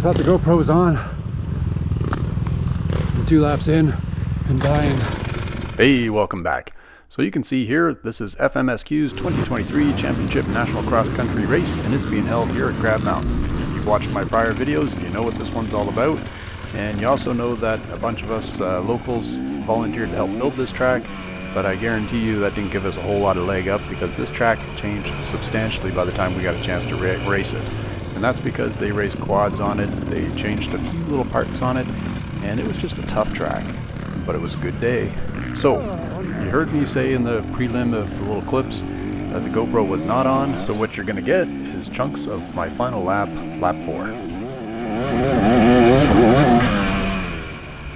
thought the GoPro was on. I'm 2 laps in and dying. Hey, welcome back. So you can see here, this is FMSQ's 2023 Championship National Cross Country Race, and it's being held here at Crabbe Mountain. If you've watched my prior videos, you know what this one's all about. And you also know that a bunch of us locals volunteered to help build this track, but I guarantee you that didn't give us a whole lot of leg up because this track changed substantially by the time we got a chance to race it. And that's because they raced quads on it, they changed a few little parts on it, and it was just a tough track, but it was a good day. So, you heard me say in the prelim of the little clips that the GoPro was not on, so what you're going to get is chunks of my final lap, lap 4.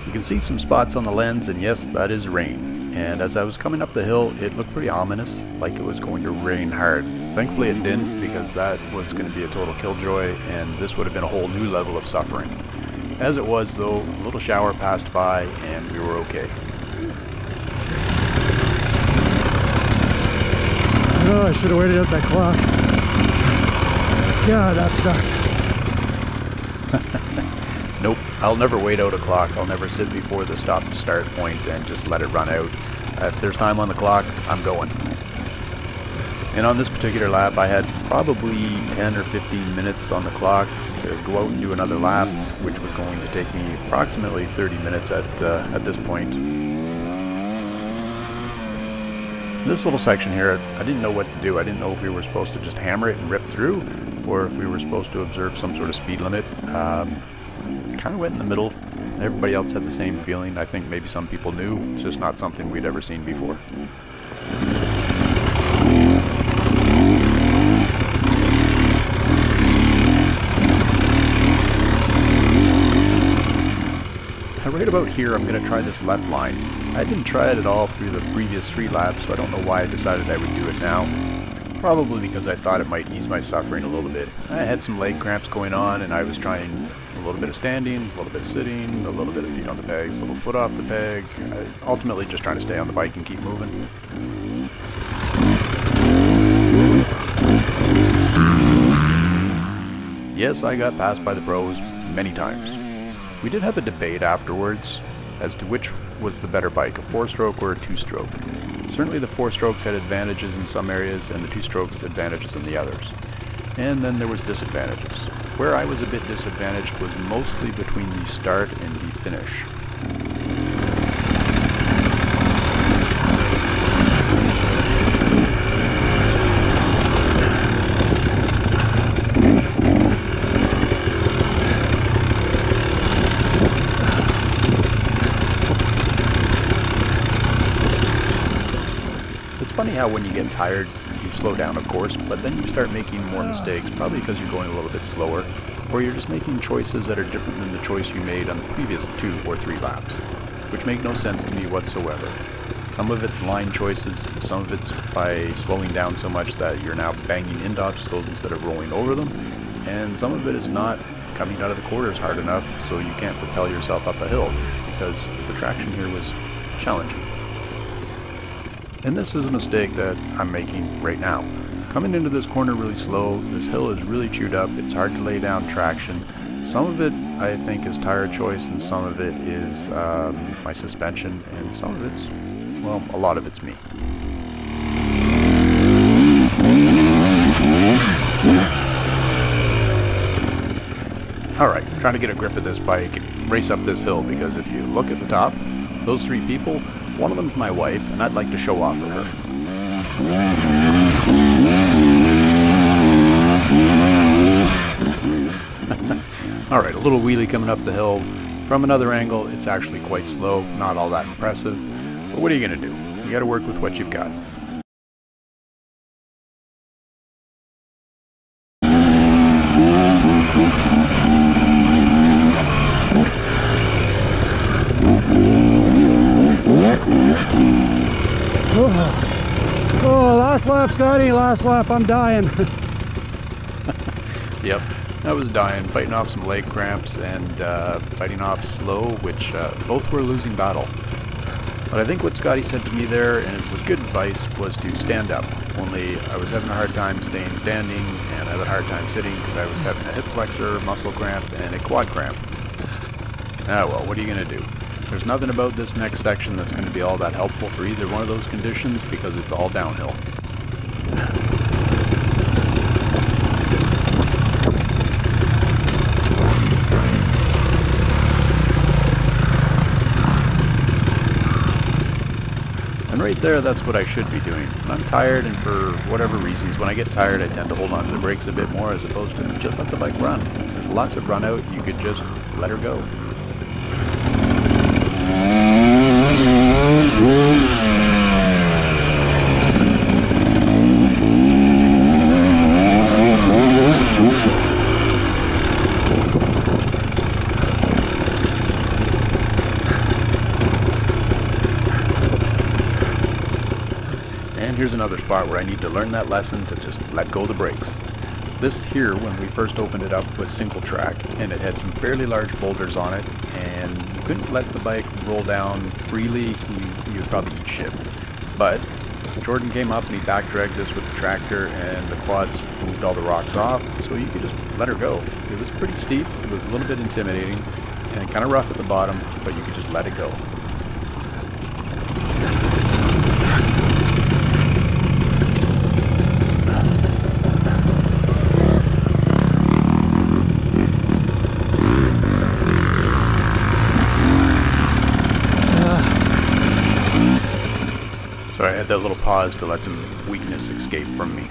You can see some spots on the lens, and yes, that is rain. And as I was coming up the hill, it looked pretty ominous, like it was going to rain hard. Thankfully it didn't, because that was going to be a total killjoy, and this would have been a whole new level of suffering. As it was, though, a little shower passed by, and we were okay. Oh, I should have waited out that clock. God, that sucked. Nope, I'll never wait out a clock. I'll never sit before the stop and start point and just let it run out. If there's time on the clock, I'm going. And on this particular lap, I had probably 10 or 15 minutes on the clock to go out and do another lap, which was going to take me approximately 30 minutes at this point. This little section here, I didn't know what to do. I didn't know if we were supposed to just hammer it and rip through, or if we were supposed to observe some sort of speed limit. Kind of went in the middle. Everybody else had the same feeling. I think maybe some people knew. It's just not something we'd ever seen before. Right about here, I'm going to try this left line. I didn't try it at all through the previous 3 laps, so I don't know why I decided I would do it now. Probably because I thought it might ease my suffering a little bit. I had some leg cramps going on, and I was trying a little bit of standing, a little bit of sitting, a little bit of feet on the pegs, a little foot off the peg. Ultimately just trying to stay on the bike and keep moving. Yes, I got passed by the pros many times. We did have a debate afterwards as to which was the better bike, a 4-stroke or a 2-stroke. Certainly the 4-strokes had advantages in some areas and the 2-strokes had advantages in the others. And then there was disadvantages. Where I was a bit disadvantaged was mostly between the start and the finish. It's funny how when you get tired, you slow down, of course, but then you start making more mistakes, probably because you're going a little bit slower, or you're just making choices that are different than the choice you made on the previous 2 or 3 laps, which make no sense to me whatsoever. Some of it's line choices, some of it's by slowing down so much that you're now banging into obstacles instead of rolling over them, and some of it is not coming out of the quarters hard enough so you can't propel yourself up a hill, because the traction here was challenging. And this is a mistake that I'm making right now. Coming into this corner really slow, this hill is really chewed up, it's hard to lay down traction. Some of it I think is tire choice, and some of it is my suspension, and some of it's, well, a lot of it's me. Alright, trying to get a grip of this bike and race up this hill, because if you look at the top, those 3 people, one of them's my wife, and I'd like to show off for her. Alright, a little wheelie coming up the hill. From another angle, it's actually quite slow, not all that impressive. But what are you going to do? You got to work with what you've got. Oh, last lap, Scotty, last lap, I'm dying. Yep, I was dying, fighting off some leg cramps and fighting off slow, which both were a losing battle. But I think what Scotty said to me there, and it was good advice, was to stand up. Only I was having a hard time staying standing, and I had a hard time sitting because I was having a hip flexor, muscle cramp, and a quad cramp. Ah well, what are you going to do? There's nothing about this next section that's going to be all that helpful for either one of those conditions because it's all downhill. And right there, that's what I should be doing. When I'm tired, and for whatever reasons, when I get tired, I tend to hold on to the brakes a bit more as opposed to just let the bike run. There's lots of run out, you could just let her go. And here's another spot where I need to learn that lesson to just let go of the brakes. This here, when we first opened it up, was single track, and it had some fairly large boulders on it, and you couldn't let the bike roll down freely, you'd probably eat shit. But Jordan came up and he back dragged this with the tractor, and the quads moved all the rocks off, so you could just let her go. It was pretty steep, it was a little bit intimidating, and kind of rough at the bottom, but you could just let it go. So I had that little pause to let some weakness escape from me.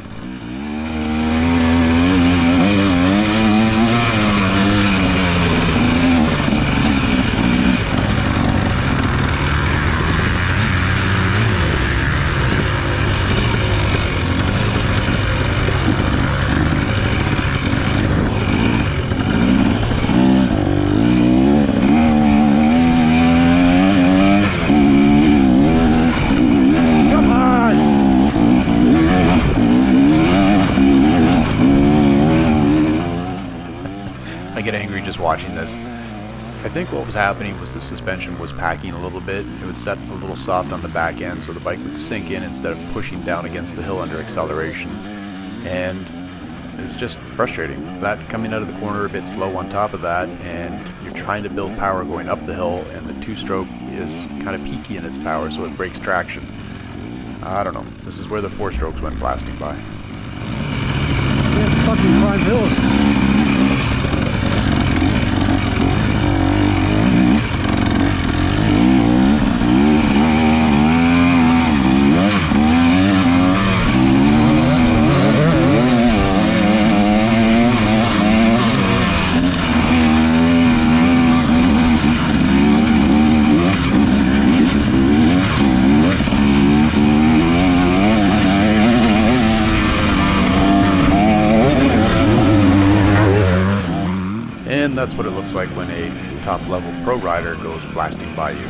I get angry just watching this. I think what was happening was the suspension was packing a little bit. It was set a little soft on the back end so the bike would sink in instead of pushing down against the hill under acceleration. And it was just frustrating. That coming out of the corner a bit slow on top of that, and you're trying to build power going up the hill, and the two-stroke is kind of peaky in its power, so it breaks traction. I don't know. This is where the four-strokes went blasting by. Yeah, fucking climb hills. And that's what it looks like when a top-level pro rider goes blasting by you.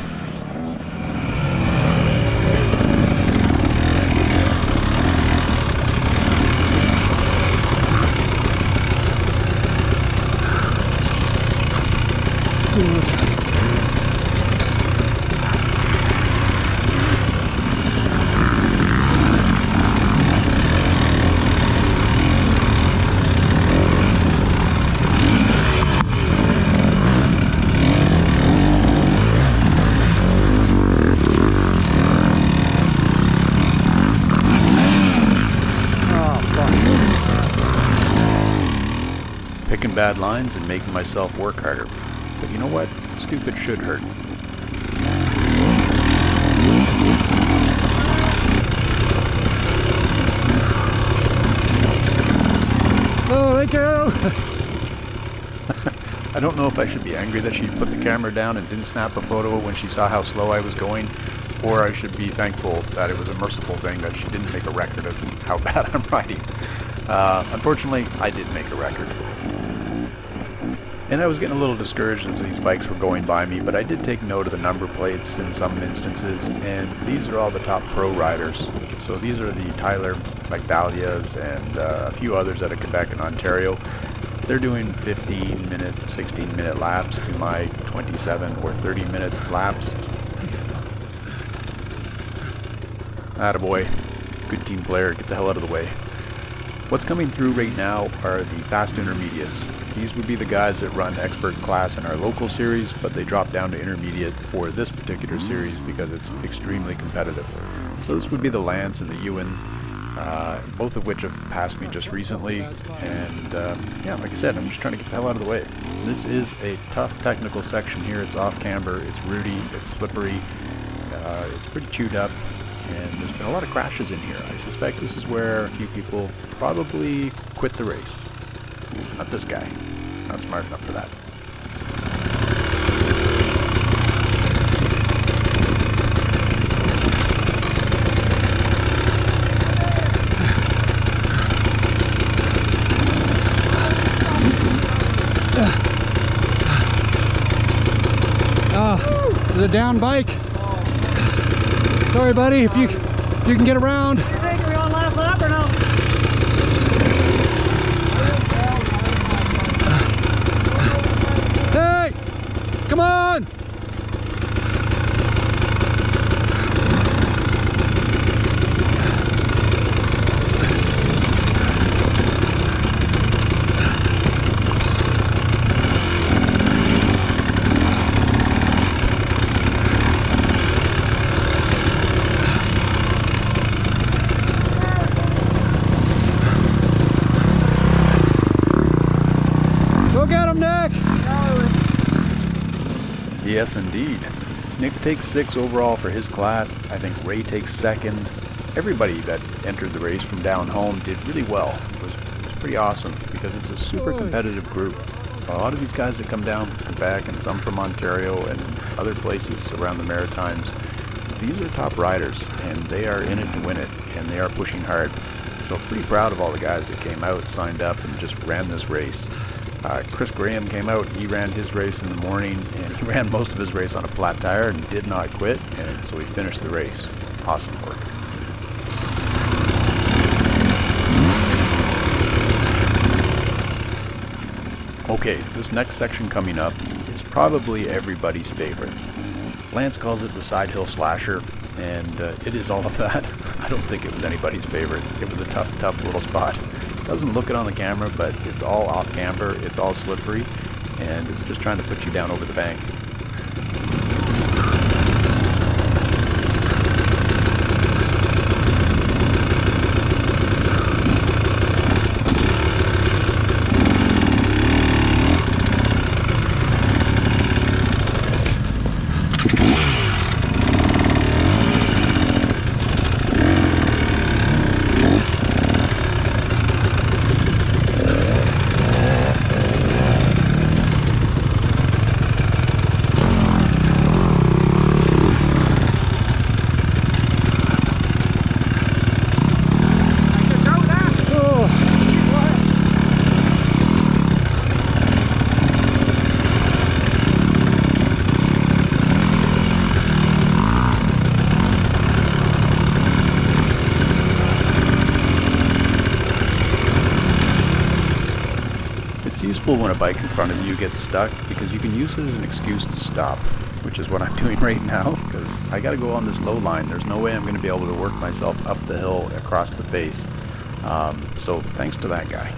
Picking bad lines and making myself work harder. But you know what? Stupid should hurt. Oh, thank you! I don't know if I should be angry that she put the camera down and didn't snap a photo when she saw how slow I was going, or I should be thankful that it was a merciful thing that she didn't make a record of how bad I'm riding. Unfortunately, I did make a record. And I was getting a little discouraged as these bikes were going by me, but I did take note of the number plates in some instances, and these are all the top pro riders. So these are the Tyler McDalias and a few others out of Quebec and Ontario. They're doing 15-minute, 16-minute laps to my 27 or 30-minute laps. Attaboy. Good team player. Get the hell out of the way. What's coming through right now are the fast intermediates. These would be the guys that run expert class in our local series, but they drop down to intermediate for this particular series because it's extremely competitive. So this would be the Lance and the Ewan, both of which have passed me just recently. And yeah, like I said, I'm just trying to get the hell out of the way. This is a tough technical section here. It's off camber, it's rooty, it's slippery, it's pretty chewed up. And there's been a lot of crashes in here. I suspect this is where a few people probably quit the race. Not this guy. Not smart enough for that. The down bike. Sorry, buddy, if you can get around. You think we're on last lap or no? Hey! Come on! Yes, indeed. Nick takes 6th overall for his class. I think Ray takes 2nd. Everybody that entered the race from down home did really well. It was pretty awesome because it's a super competitive group. A lot of these guys that come down from Quebec and some from Ontario and other places around the Maritimes, these are top riders and they are in it to win it and they are pushing hard. So I'm pretty proud of all the guys that came out, signed up, and just ran this race. Chris Graham came out, he ran his race in the morning, and he ran most of his race on a flat tire and did not quit, and so he finished the race. Awesome work. Okay, this next section coming up is probably everybody's favorite. Lance calls it the side hill slasher, and it is all of that. I don't think it was anybody's favorite. It was a tough little spot. Doesn't look it on the camera, but it's all off camber, it's all slippery, and it's just trying to put you down over the bank. When a bike in front of you gets stuck, because you can use it as an excuse to stop, which is what I'm doing right now, because I got to go on this low line. There's no way I'm going to be able to work myself up the hill across the face. So thanks to that guy.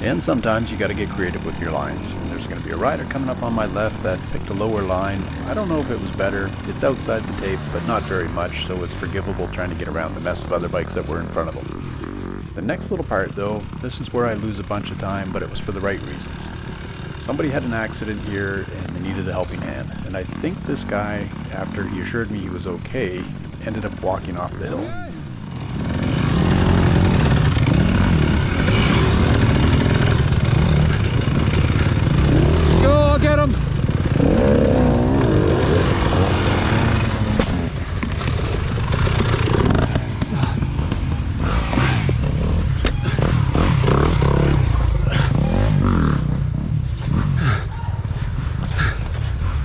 And sometimes you got to get creative with your lines. And there's going to be a rider coming up on my left that picked a lower line. I don't know if it was better. It's outside the tape, but not very much, so it's forgivable trying to get around the mess of other bikes that were in front of them. The next little part, though, this is where I lose a bunch of time, but it was for the right reasons. Somebody had an accident here and they needed a helping hand. And I think this guy, after he assured me he was okay, ended up walking off the hill.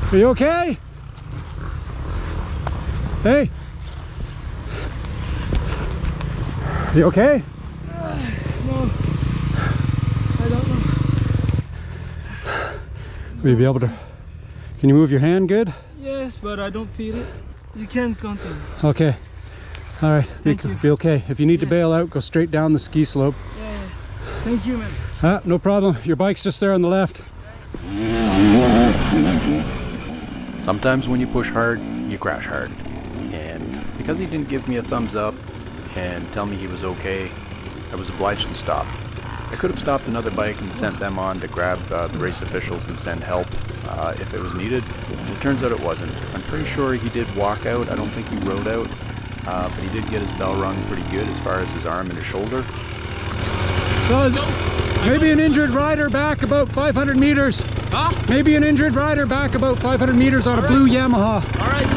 Are you okay? Hey? Are you okay? No, I don't know. Will you be able to... Can you move your hand good? Yes, but I don't feel it. You can continue. Okay. All right. Thank you. Be okay. If you need to bail out, go straight down the ski slope. Yeah. Thank you, man. No problem. Your bike's just there on the left. Sometimes when you push hard, you crash hard. And because he didn't give me a thumbs up and tell me he was okay, I was obliged to stop. I could have stopped another bike and sent them on to grab the race officials and send help if it was needed. It turns out it wasn't. I'm pretty sure he did walk out. I don't think he rode out, but he did get his bell rung pretty good as far as his arm and his shoulder. So maybe an injured rider back about 500 meters. Huh? Maybe an injured rider back about 500 meters on a blue Yamaha. All right.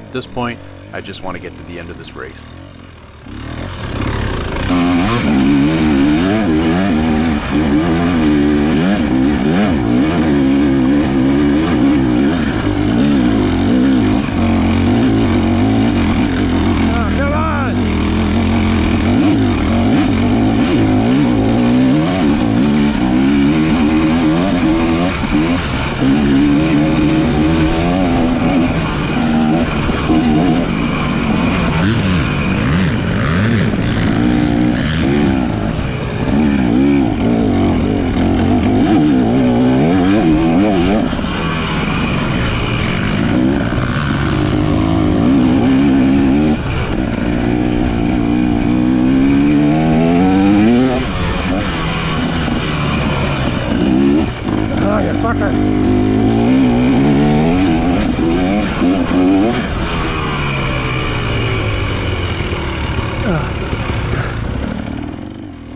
At this point, I just want to get to the end of this race. Come on! Oh, you fucker!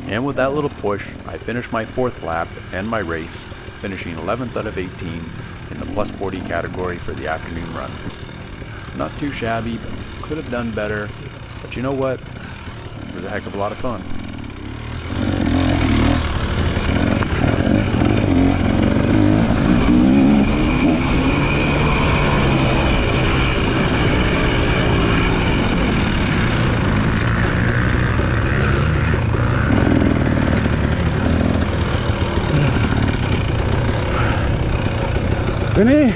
And with that little push, I finished my 4th lap and my race, finishing 11th out of 18 in the plus 40 category for the afternoon run. Not too shabby, could have done better, but you know what? It was a heck of a lot of fun. Vinny?